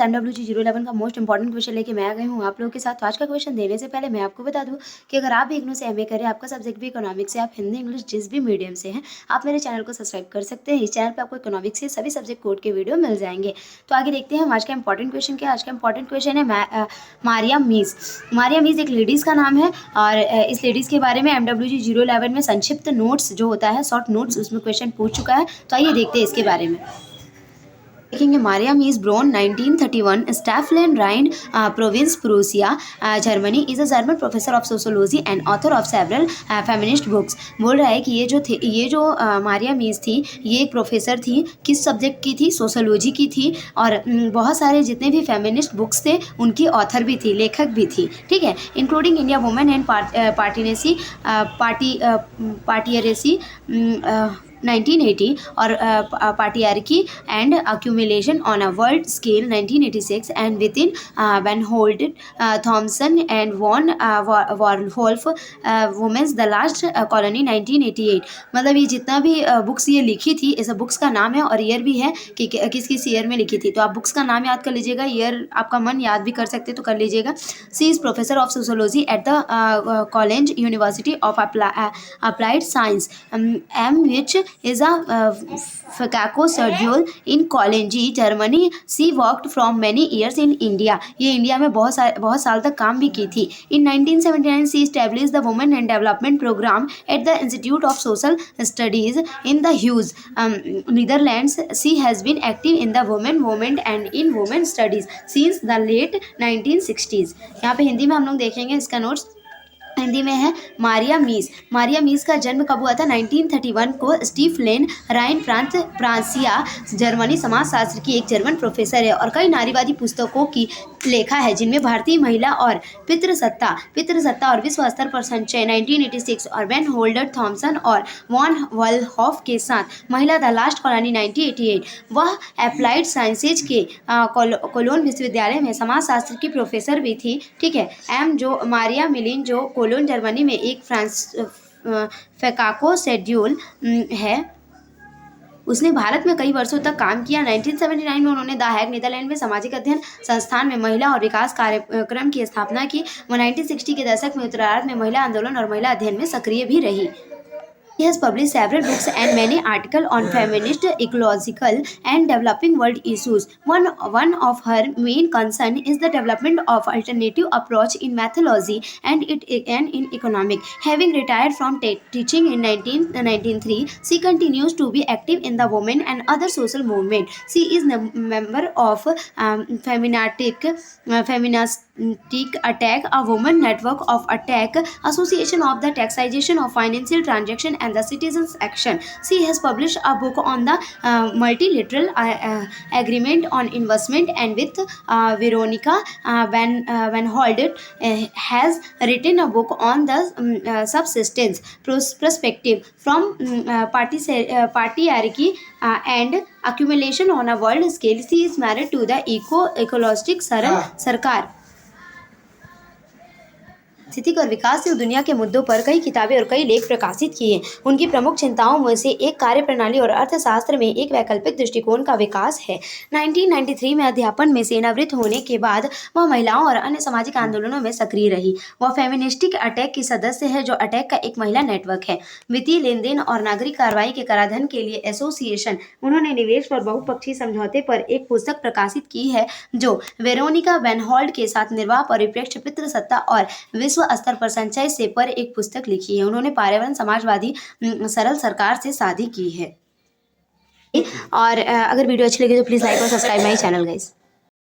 MWG 011 का most important question लेके मैं आ गई हूँ आप लोगों के साथ। तो आज का क्वेश्चन देने से पहले मैं आपको बता दूं कि अगर आप भी इग्नू से एमए करें, आपका सब्जेक्ट भी इकोनॉमिक्स से, आप हिंदी इंग्लिश जिस भी मीडियम से हैं, आप मेरे चैनल को सब्सक्राइब कर सकते हैं। इस चैनल पर आपको इकोनॉमिक्स के सभी सब्जेक्ट कोड के वीडियो मिल जाएंगे। तो आगे देखते हैं हम आज का इंपॉर्टेंट क्वेश्चन क्या है। आज का इंपॉर्टेंट क्वेश्चन है मारिया मीज़। मारिया मीज़ एक लेडीज़ का नाम है और इस लेडीज़ के बारे में MWG 011 में संक्षिप्त नोट्स जो होता है, शॉर्ट नोट्स, उसमें क्वेश्चन पूछ चुका है। तो आइए देखते हैं इसके बारे में। देखेंगे Maria Mies born 1931 Staffeln Rhine province Prussia Germany is a German professor of sociology and author of several feminist books। बोल रहा है कि ये जो मारिया मीज थी, ये एक प्रोफेसर थी। किस सब्जेक्ट की थी? सोशोलॉजी की थी। और बहुत सारे जितने भी फेमिनिस्ट बुक्स थे उनकी ऑथर भी थी, लेखक भी थी। ठीक है, including India women and patriarchy 1980 और patriarchy and accumulation on a world scale 1986 and with in van hold Thomsen and von Wolf women's the last colony 1988। मतलब ये जितना भी बुक्स ये लिखी थी, इस बुक्स का नाम है और ईयर भी है कि किस किस ईयर में लिखी थी। तो आप बुक्स का नाम याद कर लीजिएगा, ईयर आपका मन याद भी कर सकते तो कर लीजिएगा। She is professor of sociology at the college university of applied science M which is a Fakako schedule in Kolenji, Germany. She worked from many years in India। ये इंडिया में बहुत साल तक काम भी की थी। In 1979 she established the Women and Development Program at the Institute of Social Studies in the Hughes, Netherlands। She has been active in the women movement and in women studies since the late 1960s। यहाँ पे हिंदी में हम लोग देखेंगे इसका notes. Hindi में है मारिया मीज़। मारिया मीज़ का जन्म कब हुआ था? 1931 को स्टीफलेन राइन प्रांत फ्रांसिया जर्मनी। समाजशास्त्र की एक जर्मन प्रोफेसर है और कई नारीवादी पुस्तकों की लेखा है जिनमें भारतीय महिला और पितृसत्ता और विश्व स्तर पर संचय 1986 और वेन होल्डर थॉमसन और वॉन वॉलहॉफ के साथ महिला द लास्ट कॉलोनी 1988। वह अप्लाइड साइंसेज के कोलोन विश्वविद्यालय में समाजशास्त्र की प्रोफेसर भी थी। ठीक है, मारिया मिलिन जो कोलोन जर्मनी में एक फैकाको शेड्यूल है, उसने भारत में कई वर्षों तक काम किया। 1979 में उन्होंने द हैग नीदरलैंड में सामाजिक अध्ययन संस्थान में महिला और विकास कार्यक्रम की स्थापना की। वह 1960 के दशक में उत्तरार्ध में महिला आंदोलन और महिला अध्ययन में सक्रिय भी रही। She has published several books and many articles on feminist, ecological, and developing world issues. One of her main concern is the development of alternative approach in methodology and in economic. Having retired from teaching in 1993, she continues to be active in the women and other social movement. She is a member of Feminastic Attack, a woman network of attack, Association of the Taxation of Financial Transaction and the Citizens Action. She has published a book on the multilateral agreement on investment and with Veronica Van Holden has written a book on the subsistence perspective from patriarchy and accumulation on a world scale. She is married to the ecologistic Saran Sarkar। स्थिति और विकास से दुनिया के मुद्दों पर कई किताबें और कई लेख प्रकाशित किए। उनकी प्रमुख चिंताओं में से एक कार्यप्रणाली और अर्थशास्त्र में एक वैकल्पिक दृष्टिकोण का विकास है। 1993 में अध्यापन में सेवानिवृत्त होने के बाद वह महिलाओं और अन्य सामाजिक आंदोलनों में सक्रिय रही। वह फेमिनिस्टिक अटैक की सदस्य है, जो अटैक का एक महिला नेटवर्क है। वित्तीय लेन देन और नागरिक कार्रवाई के कराधान के लिए एसोसिएशन। उन्होंने निवेश पर बहुपक्षीय समझौते पर एक पुस्तक प्रकाशित की है जो वेरोनिका वैन हॉल्ड के साथ निर्वाह परिप्रेक्ष्य, पितृसत्ता और विश्व स्तर पर संचय से पर एक पुस्तक लिखी है। उन्होंने पर्यावरण समाजवादी सरल सरकार से शादी की है। और अगर वीडियो अच्छी लगे तो प्लीज़ लाइक और सब्सक्राइब माय चैनल गाइस।